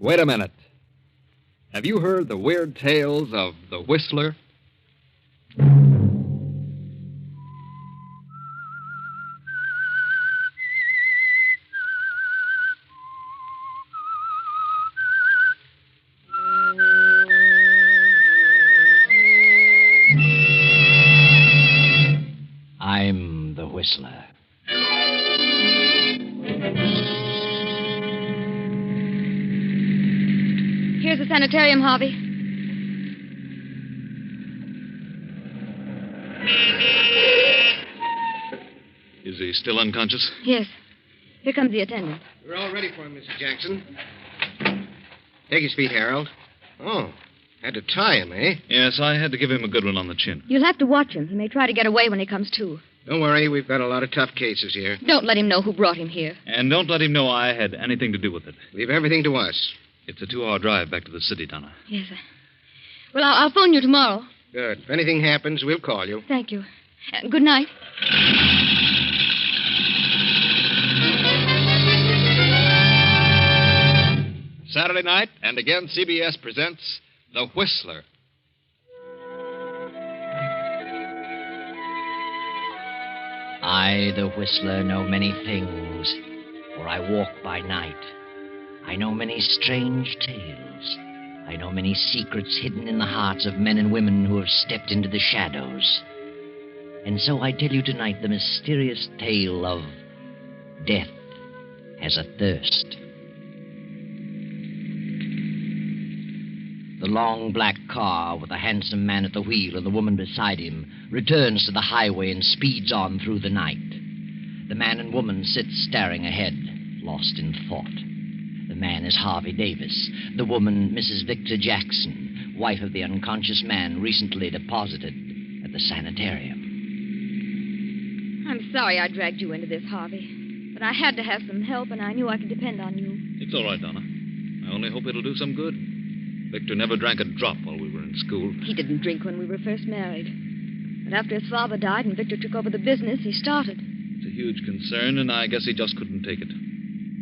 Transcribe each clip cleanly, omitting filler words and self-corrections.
Wait a minute. Have you heard the weird tales of the Whistler? I'm the Whistler. Here's the sanitarium, Harvey. Is he still unconscious? Yes. Here comes the attendant. We're all ready for him, Mrs. Jackson. Take his feet, Harold. Oh, had to tie him, eh? Yes, I had to give him a good one on the chin. You'll have to watch him. He may try to get away when he comes to. Don't worry, we've got a lot of tough cases here. Don't let him know who brought him here. And don't let him know I had anything to do with it. Leave everything to us. It's a 2-hour drive back to the city, Donna. Yes, sir. Well, I'll phone you tomorrow. Good. If anything happens, we'll call you. Thank you. Good night. Saturday night, and again CBS presents The Whistler. I, the Whistler, know many things, for I walk by night. I know many strange tales. I know many secrets hidden in the hearts of men and women who have stepped into the shadows. And so I tell you tonight the mysterious tale of Death Has a Thirst. The long black car with a handsome man at the wheel and the woman beside him returns to the highway and speeds on through the night. The man and woman sit staring ahead, lost in thought. The man is Harvey Davis. The woman, Mrs. Victor Jackson, wife of the unconscious man recently deposited at the sanitarium. I'm sorry I dragged you into this, Harvey. But I had to have some help, and I knew I could depend on you. It's all right, Donna. I only hope it'll do some good. Victor never drank a drop while we were in school. He didn't drink when we were first married. But after his father died and Victor took over the business, he started. It's a huge concern, and I guess he just couldn't take it.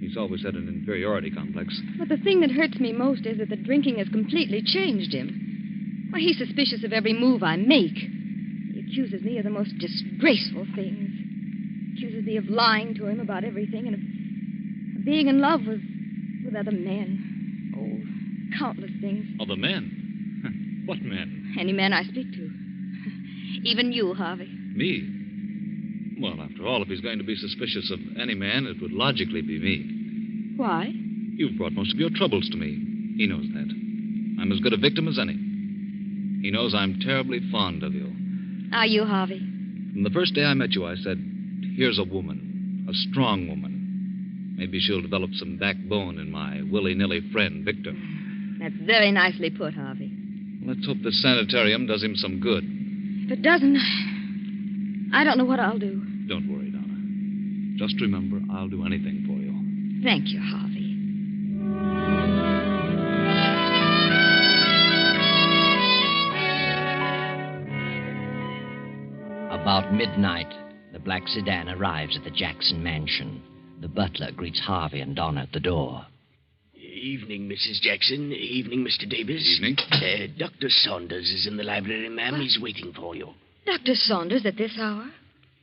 He's always had an inferiority complex. But the thing that hurts me most is that the drinking has completely changed him. Why, he's suspicious of every move I make. He accuses me of the most disgraceful things. Accuses me of lying to him about everything and of being in love with other men. Oh, countless things. Other men? What men? Any man I speak to. Even you, Harvey. Me? Well, after all, if he's going to be suspicious of any man, it would logically be me. Why? You've brought most of your troubles to me. He knows that. I'm as good a victim as any. He knows I'm terribly fond of you. Are you, Harvey? From the first day I met you, I said, here's a woman, a strong woman. Maybe she'll develop some backbone in my willy-nilly friend, Victor. That's very nicely put, Harvey. Let's hope this sanitarium does him some good. If it doesn't, I don't know what I'll do. Don't worry, Donna. Just remember, I'll do anything for you. Thank you, Harvey. About midnight, the black sedan arrives at the Jackson mansion. The butler greets Harvey and Donna at the door. Evening, Mrs. Jackson. Evening, Mr. Davis. Evening. Dr. Saunders is in the library, ma'am. What? He's waiting for you. Dr. Saunders at this hour?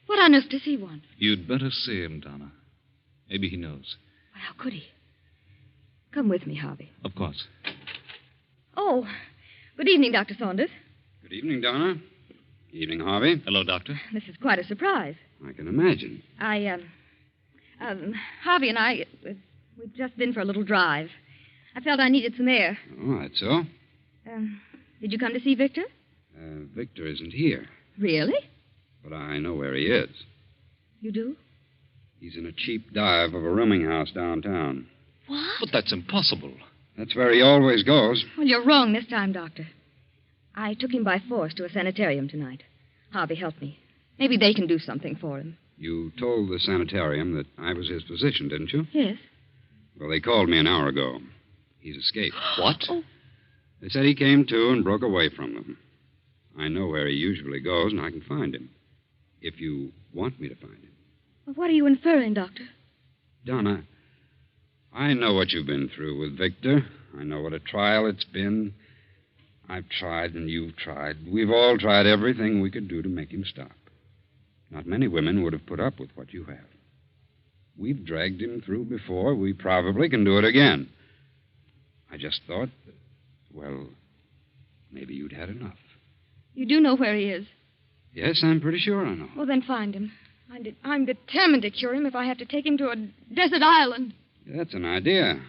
What on earth does he want? You'd better see him, Donna. Maybe he knows. Well, how could he? Come with me, Harvey. Of course. Oh, good evening, Dr. Saunders. Good evening, Donna. Evening, Harvey. Hello, Doctor. This is quite a surprise. I can imagine. Harvey and I, we've just been for a little drive. I felt I needed some air. Oh, that's so. Did you come to see Victor? Victor isn't here, Really? but I know where he is. You do? He's in a cheap dive of a rooming house downtown. What? But that's impossible. That's where he always goes. Well, you're wrong this time, Doctor. I took him by force to a sanitarium tonight. Harvey helped me. Maybe they can do something for him. You told the sanitarium that I was his physician, didn't you? Yes. Well, they called me an hour ago. He's escaped. What? Oh. They said he came to and broke away from them. I know where he usually goes, and I can find him. If you want me to find him. Well, what are you inferring, Doctor? Donna, I know what you've been through with Victor. I know what a trial it's been. I've tried and you've tried. We've all tried everything we could do to make him stop. Not many women would have put up with what you have. We've dragged him through before. We probably can do it again. I just thought that, well, maybe you'd had enough. You do know where he is. Yes, I'm pretty sure I know. Well, then find him. I'm determined to cure him if I have to take him to a desert island. That's an idea.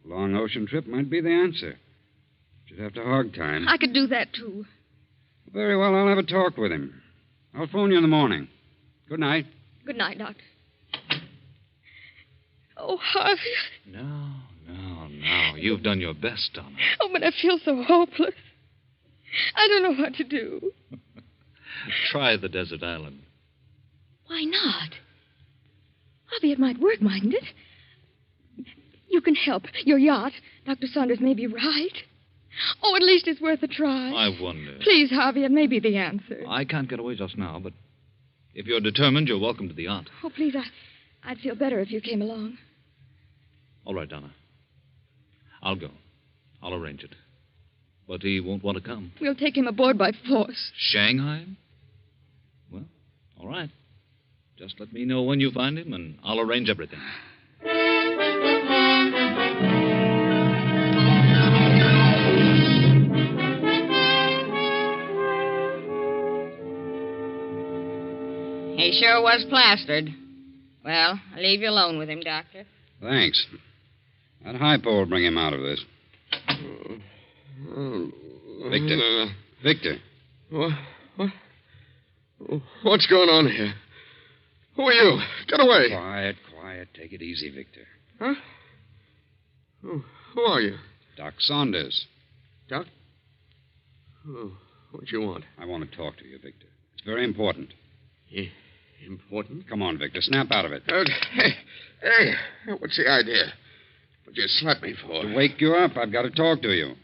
A long ocean trip might be the answer. You'd have to hog time. I could do that, too. Very well, I'll have a talk with him. I'll phone you in the morning. Good night. Good night, Doctor. Oh, Harvey. No. You've done your best, Donna. Oh, but I feel so hopeless. I don't know what to do. Try the desert island. Why not? Harvey, it might work, mightn't it? You can help. Your yacht. Dr. Saunders may be right. Oh, at least it's worth a try. I wonder. Please, Harvey, it may be the answer. I can't get away just now, but if you're determined, you're welcome to the yacht. Oh, please, I'd feel better if you came along. All right, Donna. I'll go. I'll arrange it. But he won't want to come. We'll take him aboard by force. Shanghai? Well, all right. Just let me know when you find him, and I'll arrange everything. He sure was plastered. Well, I'll leave you alone with him, Doctor. Thanks. That high pole will bring him out of this. Victor. Victor. What? What's going on here? Who are you? Get away. Quiet. Take it easy, Victor. Huh? Who are you? Doc Saunders. Doc? Oh, what you want? I want to talk to you, Victor. It's very important. Important? Come on, Victor. Snap out of it. Hey, what's the idea? What you slap me for? To wake you up. I've got to talk to you.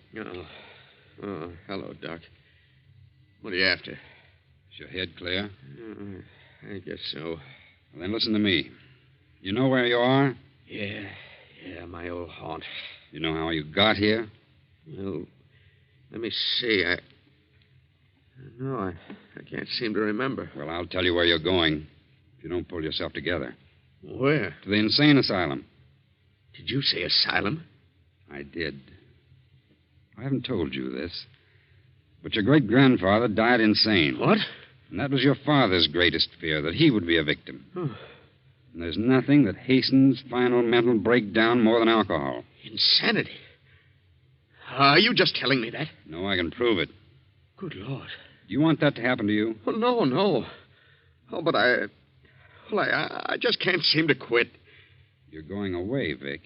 Oh, hello, Doc. What are you after? Is your head clear? I guess so. Well, then listen to me. You know where you are? Yeah, my old haunt. You know how you got here? Well, let me see. I can't seem to remember. Well, I'll tell you where you're going if you don't pull yourself together. Where? To the insane asylum. Did you say asylum? I did. I haven't told you this, but your great-grandfather died insane. What? And that was your father's greatest fear, that he would be a victim. Oh. And there's nothing that hastens final mental breakdown more than alcohol. Insanity? Are you just telling me that? No, I can prove it. Good Lord. Do you want that to happen to you? Oh, no. Oh, but I just can't seem to quit. You're going away, Vic.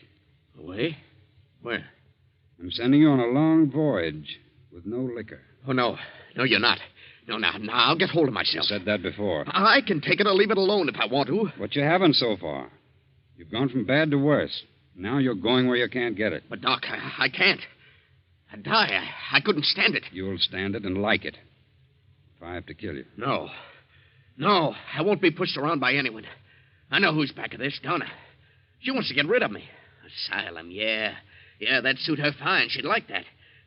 Away? Where? I'm sending you on a long voyage with no liquor. Oh, no. No, you're not. No, now, I'll get hold of myself. You said that before. I can take it or leave it alone if I want to. But you haven't so far. You've gone from bad to worse. Now you're going where you can't get it. But, Doc, I can't. I'd die. I couldn't stand it. You'll stand it and like it. If I have to kill you. No, I won't be pushed around by anyone. I know who's back of this, Donna. She wants to get rid of me. Asylum, yeah. Yeah, that'd suit her fine. She'd like that.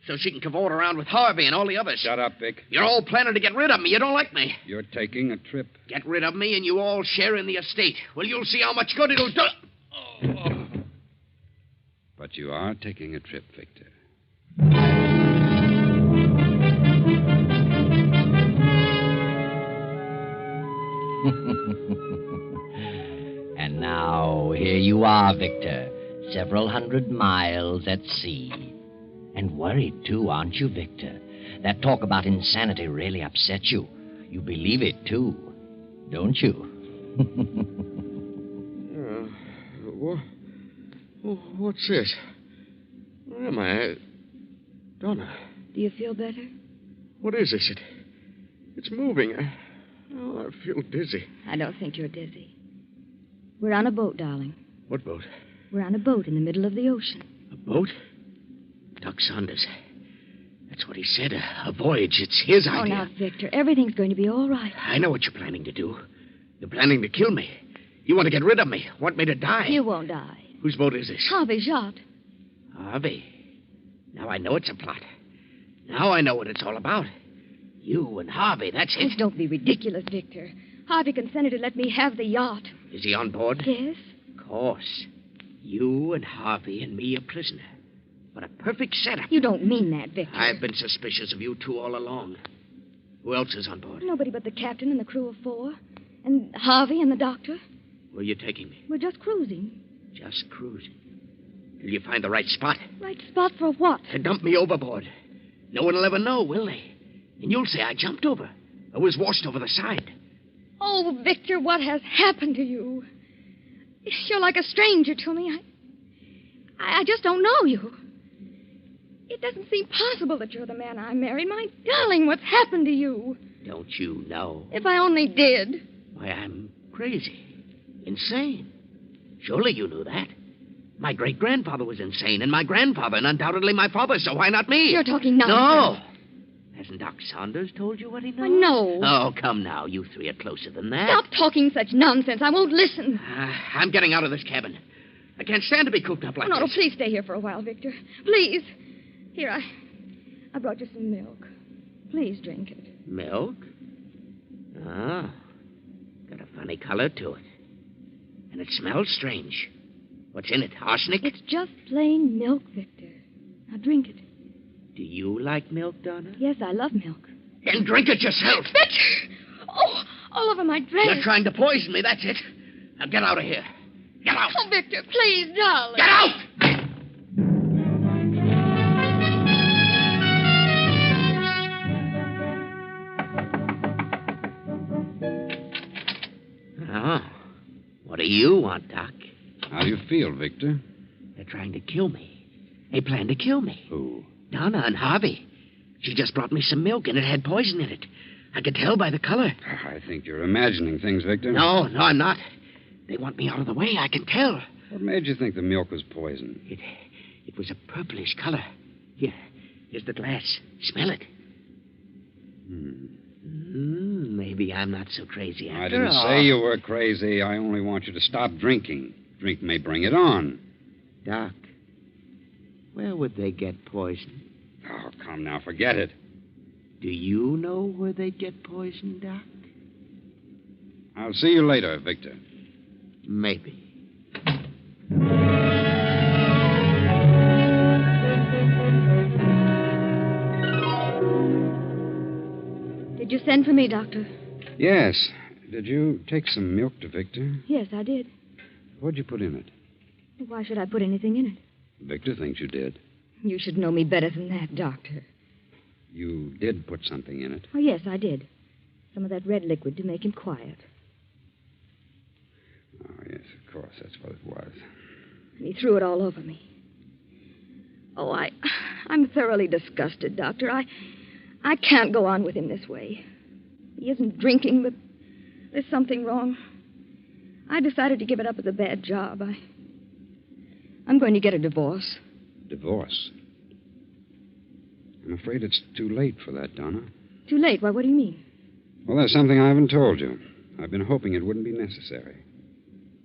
So she can cavort around with Harvey and all the others. Shut up, Vic. You're all planning to get rid of me. You don't like me. You're taking a trip. Get rid of me and you all share in the estate. Well, you'll see how much good it'll do. Oh. But you are taking a trip, Victor. And now, here you are, Victor. Several hundred miles at sea. And worried, too, aren't you, Victor? That talk about insanity really upsets you. You believe it, too, don't you? What's this? Where am I? Donna. Do you feel better? What is this? It's moving. I feel dizzy. I don't think you're dizzy. We're on a boat, darling. What boat? We're on a boat in the middle of the ocean. A boat? Doc Saunders. That's what he said. A voyage. It's his idea. Oh, now, Victor, everything's going to be all right. I know what you're planning to do. You're planning to kill me. You want to get rid of me. Want me to die. You won't die. Whose boat is this? Harvey's yacht. Harvey. Now I know it's a plot. Now I know what it's all about. You and Harvey, that's Oh, it. don't be ridiculous, Victor. Harvey consented to let me have the yacht. Is he on board? Yes? Of course. You and Harvey and me a prisoner. What a perfect setup. You don't mean that, Victor. I've been suspicious of you two all along. Who else is on board? Nobody but the captain and the crew of 4. And Harvey and the doctor. Where are you taking me? We're just cruising. Just cruising. Till you find the right spot. Right spot for what? To dump me overboard. No one will ever know, will they? And you'll say I jumped over. I was washed over the side. Oh, Victor, what has happened to you? You're like a stranger to me. I just don't know you. It doesn't seem possible that you're the man I married. My darling, what's happened to you? Don't you know? If I only did. Why, I'm crazy. Insane. Surely you knew that. My great-grandfather was insane, and my grandfather, and undoubtedly my father, so why not me? You're talking nonsense. No. Hasn't Doc Saunders told you what he knows? I know. Oh, come now. You three are closer than that. Stop talking such nonsense. I won't listen. I'm getting out of this cabin. I can't stand to be cooped up like No, this. please stay here for a while, Victor. Please. Here, I brought you some milk. Please drink it. Milk? Ah. Got a funny color to it. And it smells strange. What's in it? Arsenic? It's just plain milk, Victor. Now drink it. Do you like milk, Donna? Yes, I love milk. Then drink it yourself. Victor! Oh, all over my dress. You're trying to poison me, that's it. Now get out of here. Get out. Oh, Victor, please, darling. Get out! Oh. What do you want, Doc? How do you feel, Victor? They're trying to kill me. They plan to kill me. Who? Donna and Harvey. She just brought me some milk, and it had poison in it. I could tell by the color. I think you're imagining things, Victor. No, I'm not. They want me out of the way. I can tell. What made you think the milk was poison? It was a purplish color. Here's the glass. Smell it. Maybe I'm not so crazy after I didn't all. say you were crazy. I only want you to stop drinking. Drink may bring it on. Doc, where would they get poison? Oh, come now. Forget it. Do you know where they get poison, Doc? I'll see you later, Victor. Maybe. Did you send for me, Doctor? Yes. Did you take some milk to Victor? Yes, I did. What'd you put in it? Why should I put anything in it? Victor thinks you did. You should know me better than that, Doctor. You did put something in it. Oh, yes, I did. Some of that red liquid to make him quiet. Oh, yes, of course. That's what it was. And he threw it all over me. Oh, I'm thoroughly disgusted, Doctor. I can't go on with him this way. He isn't drinking, but there's something wrong. I decided to give it up as a bad job. I'm going to get a divorce. Divorce? I'm afraid it's too late for that, Donna. Too late? Why, what do you mean? Well, there's something I haven't told you. I've been hoping it wouldn't be necessary.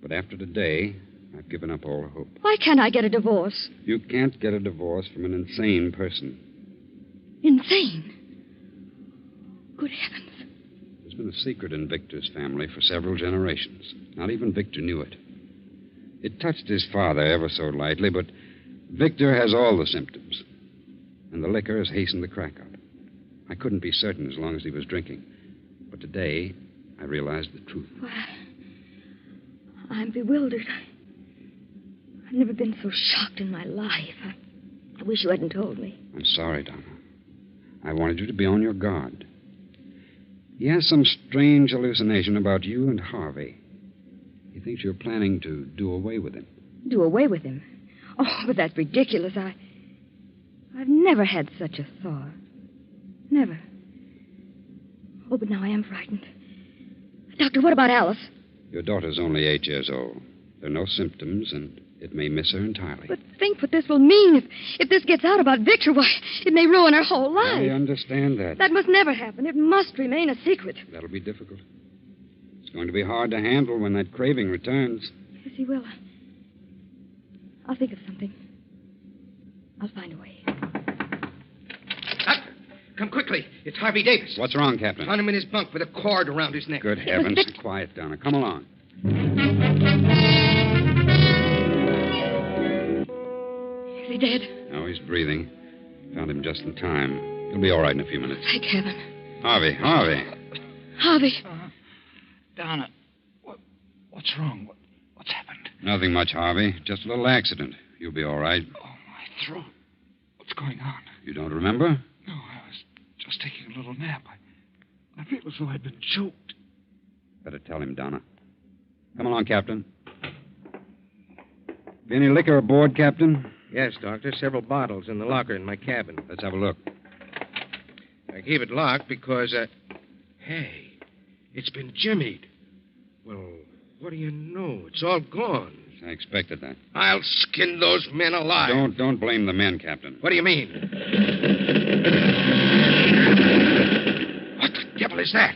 But after today, I've given up all hope. Why can't I get a divorce? You can't get a divorce from an insane person. Insane? Good heavens. There's been a secret in Victor's family for several generations. Not even Victor knew it. It touched his father ever so lightly, but Victor has all the symptoms. And the liquor has hastened the crack up. I couldn't be certain as long as he was drinking. But today, I realized the truth. Why, I'm bewildered. I've never been so shocked in my life. I wish you hadn't told me. I'm sorry, Donna. I wanted you to be on your guard. He has some strange hallucination about you and Harvey. He thinks you're planning to do away with him. Do away with him? Oh, but that's ridiculous. I've never had such a thought. Never. Oh, but now I am frightened. Doctor, what about Alice? Your daughter's only 8 years old. There are no symptoms, and it may miss her entirely. But think what this will mean. If this gets out about Victor, why, it may ruin her whole life. I understand that. That must never happen. It must remain a secret. That'll be difficult. It's going to be hard to handle when that craving returns. Yes, he will. I'll think of something. I'll find a way. Doctor, come quickly. It's Harvey Davis. What's wrong, Captain? Found him in his bunk with a cord around his neck. Good heavens. Quiet, Donna. Come along. Is he dead? No, he's breathing. Found him just in time. He'll be all right in a few minutes. Thank heaven. Harvey. Harvey. Donna, what's wrong? What's happened? Nothing much, Harvey. Just a little accident. You'll be all right. Oh, my throat. What's going on? You don't remember? No, I was just taking a little nap. I feel as though I'd been choked. Better tell him, Donna. Come along, Captain. Be any liquor aboard, Captain? Yes, Doctor. Several bottles in the locker in my cabin. Let's have a look. I keep it locked because, Hey, it's been jimmied. Well, what do you know? It's all gone. I expected that. I'll skin those men alive. Don't blame the men, Captain. What do you mean? What the devil is that?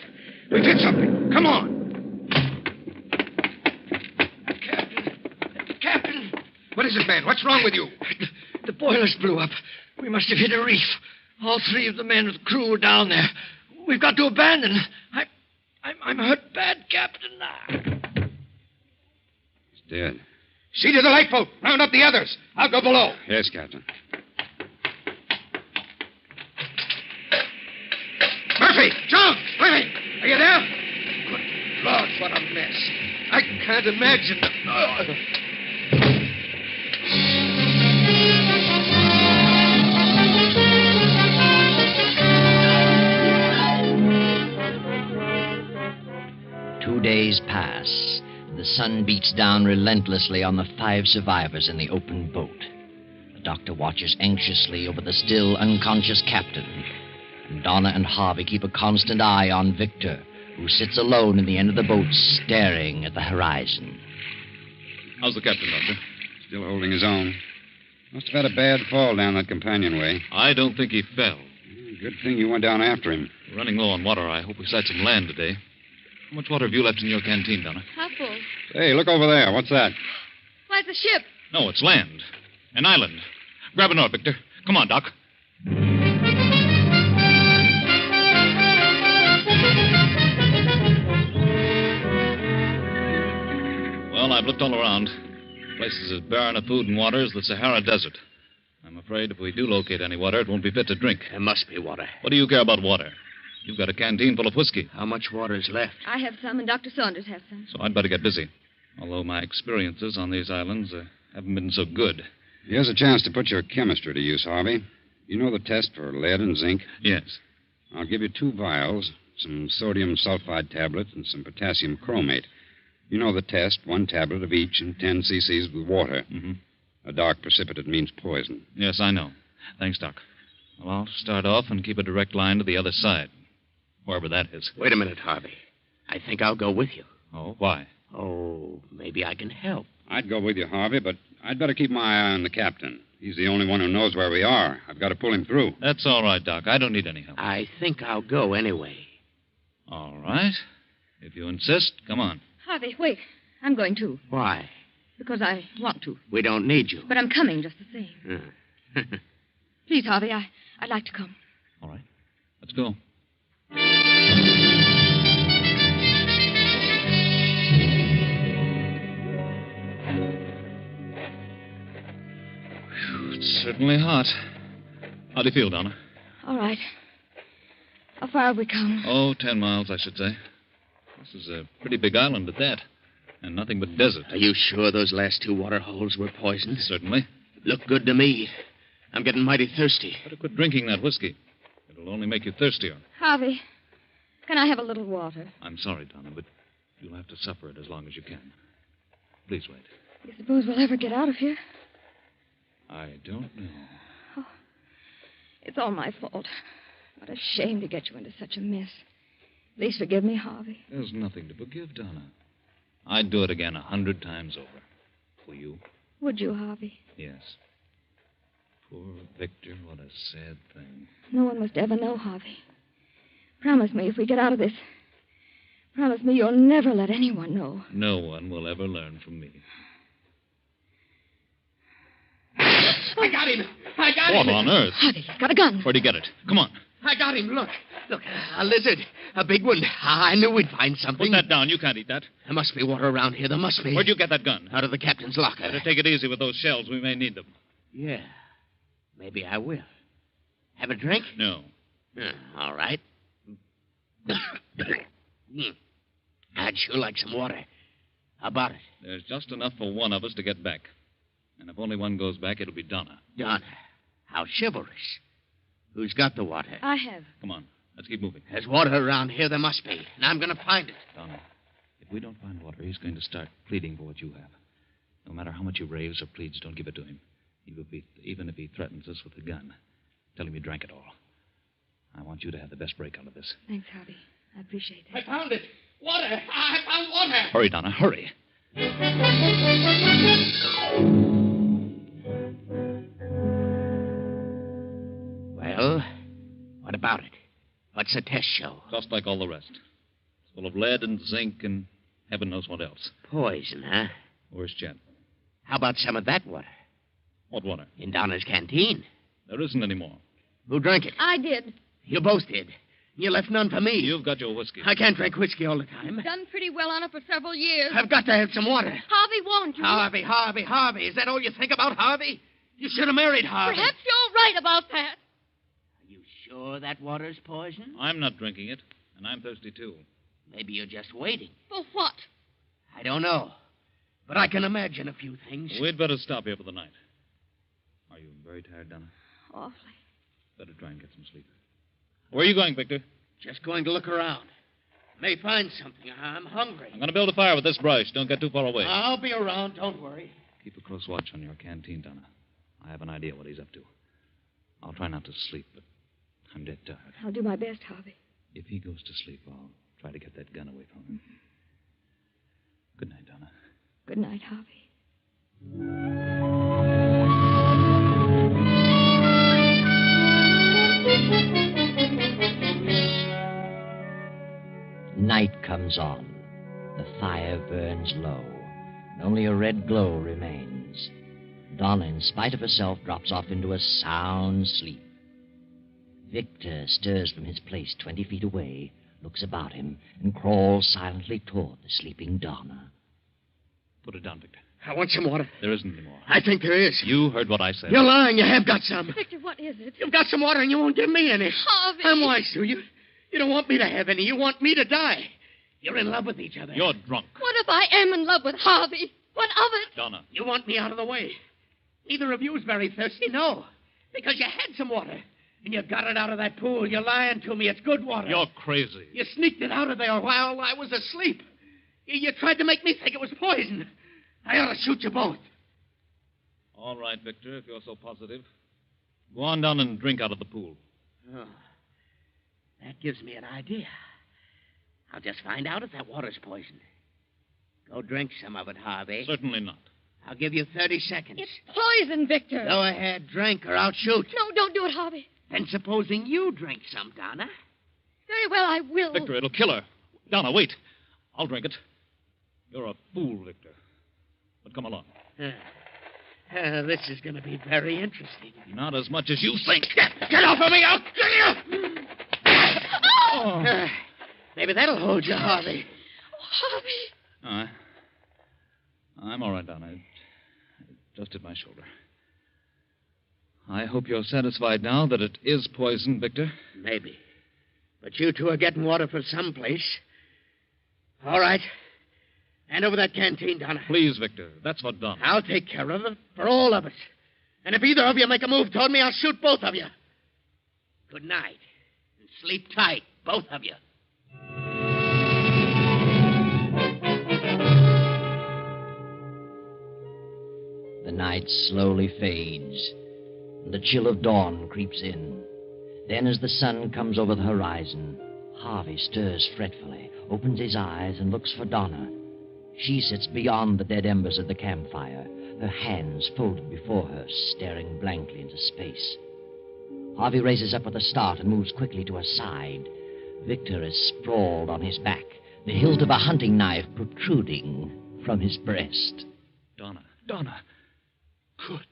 We've hit something. Come on. Captain! What is it, man? What's wrong with you? The boilers blew up. We must have hit a reef. All three of the men of the crew were down there. We've got to abandon. I'm hurt bad, Captain. He's dead. See to the lifeboat. Round up the others. I'll go below. Yes, Captain. Murphy! Jones! Murphy! Are you there? Good Lord, what a mess. I can't imagine. Days pass. The sun beats down relentlessly on the 5 survivors in the open boat. The doctor watches anxiously over the still unconscious captain. And Donna and Harvey keep a constant eye on Victor, who sits alone in the end of the boat staring at the horizon. How's the captain, Doctor? Still holding his own. Must have had a bad fall down that companionway. I don't think he fell. Good thing you went down after him. We're running low on water. I hope we sight some land today. How much water have you left in your canteen, Donna? Half full. Hey, look over there. What's that? Why, it's a ship. No, it's land. An island. Grab an oar, Victor. Come on, Doc. Well, I've looked all around. The place is as barren of food and water as the Sahara Desert. I'm afraid if we do locate any water, it won't be fit to drink. There must be water. What do you care about water? You've got a canteen full of whiskey. How much water is left? I have some, and Dr. Saunders has some. So I'd better get busy. Although my experiences on these islands haven't been so good. Here's a chance to put your chemistry to use, Harvey. You know the test for lead and zinc? Yes. I'll give you 2 vials, some sodium sulfide tablets, and some potassium chromate. You know the test, 1 tablet of each and 10 cc's with water. Mm-hmm. A dark precipitate means poison. Yes, I know. Thanks, Doc. Well, I'll start off and keep a direct line to the other side. Wherever that is. Wait a minute, Harvey. I think I'll go with you. Oh, why? Oh, maybe I can help. I'd go with you, Harvey, but I'd better keep my eye on the captain. He's the only one who knows where we are. I've got to pull him through. That's all right, Doc. I don't need any help. I think I'll go anyway. All right. If you insist, come on. Harvey, wait. I'm going too. Why? Because I want to. We don't need you. But I'm coming just the same. Please, Harvey, I'd like to come. All right. Let's go. It's certainly hot. How do you feel, Donna? All right. How far have we come? Oh, 10 miles, I should say. This is a pretty big island at that. And nothing but desert. Are you sure those last 2 water holes were poisoned? Certainly. Look good to me. I'm getting mighty thirsty. Better quit drinking that whiskey. It'll only make you thirstier. Harvey, can I have a little water? I'm sorry, Donna, but you'll have to suffer it as long as you can. Please wait. You suppose we'll ever get out of here? I don't know. Oh, it's all my fault. What a shame to get you into such a mess. Please forgive me, Harvey. There's nothing to forgive, Donna. I'd do it again 100 times over. For you. Would you, Harvey? Yes. Poor Victor, what a sad thing. No one must ever know, Harvey. Promise me if we get out of this. Promise me you'll never let anyone know. No one will ever learn from me. got him. I got him. What on earth? Harvey, he's got a gun. Where'd he get it? Come on. I got him. Look. Look, a lizard. A big one. I knew we'd find something. Put that down. You can't eat that. There must be water around here. There must be. Where'd you get that gun? Out of the captain's locker. Better take it easy with those shells. We may need them. Yeah. Maybe I will. Have a drink? No. All right. I'd sure like some water. How about it? There's just enough for one of us to get back. And if only one goes back, it'll be Donna. Donna. How chivalrous. Who's got the water? I have. Come on. Let's keep moving. There's water around here. There must be. And I'm going to find it. Donna, if we don't find water, he's going to start pleading for what you have. No matter how much he raves or pleads, don't give it to him. Even if he threatens us with a gun. Tell him you drank it all. I want you to have the best break out of this. Thanks, Harvey. I appreciate that. I found it. Water. I found water. Hurry, Donna, hurry. Well, what about it? What's the test show? Just like all the rest. It's full of lead and zinc and heaven knows what else. Poison, huh? Worse yet. How about some of that water? What water? In Donna's canteen. There isn't any more. Who drank it? I did. You both did. You left none for me. You've got your whiskey. I can't drink whiskey all the time. Done pretty well on it for several years. I've got to have some water. Harvey warned you. Harvey. Is that all you think about, Harvey? You should have married Harvey. Perhaps you're right about that. Are you sure that water's poison? I'm not drinking it, and I'm thirsty, too. Maybe you're just waiting. For what? I don't know. But I can imagine a few things. We'd better stop here for the night. Are you very tired, Donna? Awfully. Better try and get some sleep. Where are you going, Victor? Just going to look around. May find something. I'm hungry. I'm going to build a fire with this brush. Don't get too far away. I'll be around. Don't worry. Keep a close watch on your canteen, Donna. I have an idea what he's up to. I'll try not to sleep, but I'm dead tired. I'll do my best, Harvey. If he goes to sleep, I'll try to get that gun away from him. Good night, Donna. Good night, Harvey. Night comes on. The fire burns low, and only a red glow remains. Donna, in spite of herself, drops off into a sound sleep. Victor stirs from his place 20 feet away, looks about him, and crawls silently toward the sleeping Donna. Put it down, Victor. I want some water. There isn't any more. I think there is. You heard what I said. You're lying. You have got some. Victor, what is it? You've got some water and you won't give me any. Harvey. I'm wise to you. You don't want me to have any. You want me to die. You're in love with each other. You're drunk. What if I am in love with Harvey? What of it? Donna. You want me out of the way. Neither of you's very thirsty, no. Because you had some water. And you got it out of that pool. You're lying to me. It's good water. You're crazy. You sneaked it out of there while I was asleep. You tried to make me think it was poison. I ought to shoot you both. All right, Victor, if you're so positive. Go on down and drink out of the pool. Oh, that gives me an idea. I'll just find out if that water's poisoned. Go drink some of it, Harvey. Certainly not. I'll give you 30 seconds. It's poison, Victor. Go ahead, drink, or I'll shoot. No, don't do it, Harvey. Then supposing you drink some, Donna. Very well, I will. Victor, it'll kill her. Donna, wait. I'll drink it. You're a fool, Victor. But come along. This is going to be very interesting. Not as much as you think. Get off of me! I'll kill you! Oh! Maybe that'll hold you, Harvey. Oh, Harvey. I'm all right, Donna. It just hit my shoulder. I hope you're satisfied now that it is poison, Victor. Maybe. But you two are getting water for someplace. All right. Hand over that canteen, Donna. Please, Victor. That's for Donna. I'll take care of it for all of us. And if either of you make a move toward me, I'll shoot both of you. Good night. And sleep tight, both of you. The night slowly fades, and the chill of dawn creeps in. Then, as the sun comes over the horizon, Harvey stirs fretfully, opens his eyes, and looks for Donna. She sits beyond the dead embers of the campfire, her hands folded before her, staring blankly into space. Harvey raises up with a start and moves quickly to her side. Victor is sprawled on his back, the hilt of a hunting knife protruding from his breast. Donna. Good.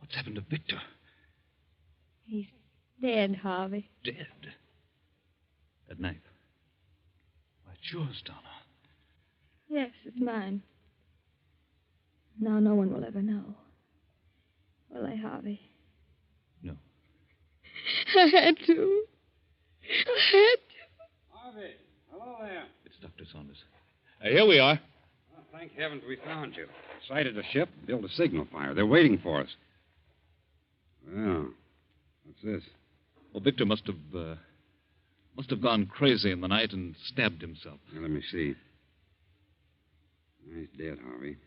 What's happened to Victor? He's dead, Harvey. Dead. That knife. Why, it's yours, Donna. Yes, it's mine. Now no one will ever know. Will they, Harvey? No. I had to. Harvey, hello there. It's Dr. Saunders. Here we are. Well, thank heavens we found you. Sighted a ship, built a signal fire. They're waiting for us. Well, what's this? Well, Victor must have gone crazy in the night and stabbed himself. Now, let me see. He's dead, Harvey.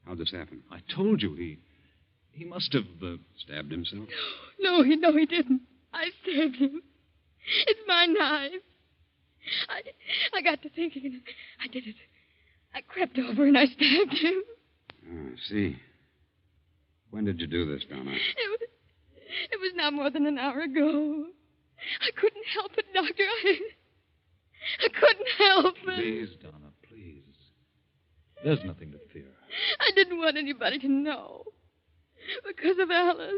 How'd this happen? I told you he must have Stabbed himself? No, he didn't. I stabbed him. It's my knife. I got to thinking, and I did it. I crept over and I stabbed him. Oh, I see. When did you do this, Donna? It was not more than an hour ago. I couldn't help it, Doctor. I couldn't help it. Please, Donna, please. There's nothing to fear. I didn't want anybody to know. Because of Alice.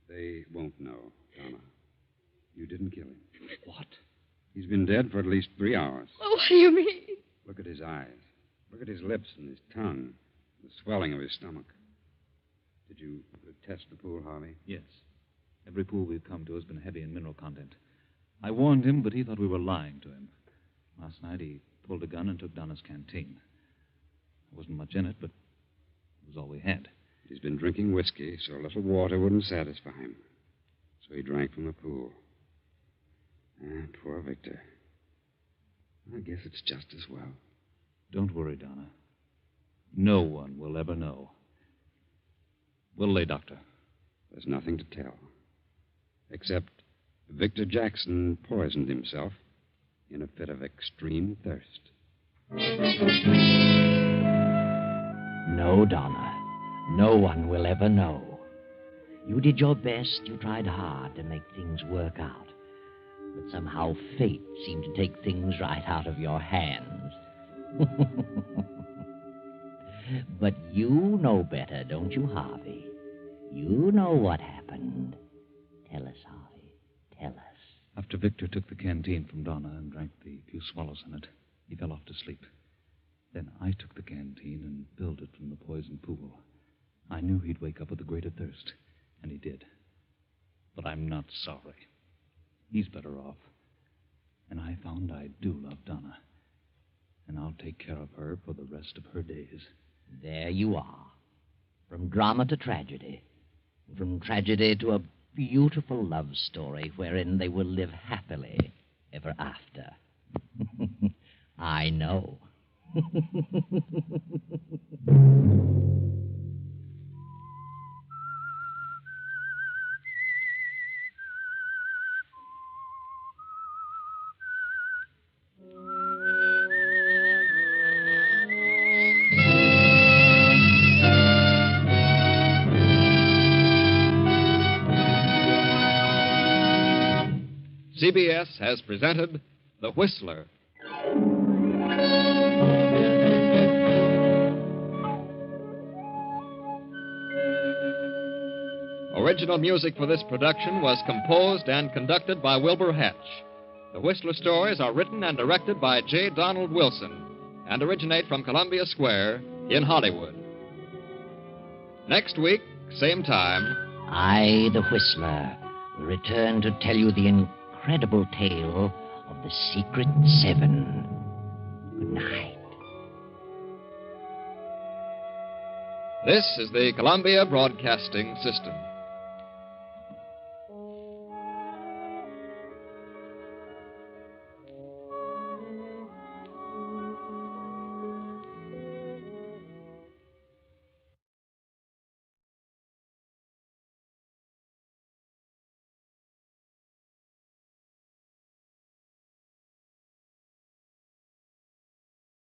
They won't know, Donna. You didn't kill him. What? He's been dead for at least 3 hours. Oh, what do you mean? Look at his eyes. Look at his lips and his tongue. The swelling of his stomach. Did you test the pool, Harvey? Yes. Every pool we've come to has been heavy in mineral content. I warned him, but he thought we were lying to him. Last night he pulled a gun and took Donna's canteen. There wasn't much in it, but it was all we had. He's been drinking whiskey, so a little water wouldn't satisfy him. So he drank from the pool. Ah, poor Victor. I guess it's just as well. Don't worry, Donna. No one will ever know. We'll lay, Doctor. There's nothing to tell. Except Victor Jackson poisoned himself in a fit of extreme thirst. No, Donna. No one will ever know. You did your best. You tried hard to make things work out. But somehow fate seemed to take things right out of your hands. But you know better, don't you, Harvey? You know what happened. Tell us, Harvey. Tell us. After Victor took the canteen from Donna and drank the few swallows in it, he fell off to sleep. Then I took the canteen and filled it from the poison pool. I knew he'd wake up with a greater thirst, and he did. But I'm not sorry. He's better off. And I found I do love Donna. And I'll take care of her for the rest of her days. There you are. From drama to tragedy. From tragedy to a beautiful love story wherein they will live happily ever after. I know. CBS has presented The Whistler. Original music for this production was composed and conducted by Wilbur Hatch. The Whistler stories are written and directed by J. Donald Wilson and originate from Columbia Square in Hollywood. Next week, same time, I, the Whistler, will return to tell you the incredible tale of the Secret Seven. Good night. this is the Columbia Broadcasting System.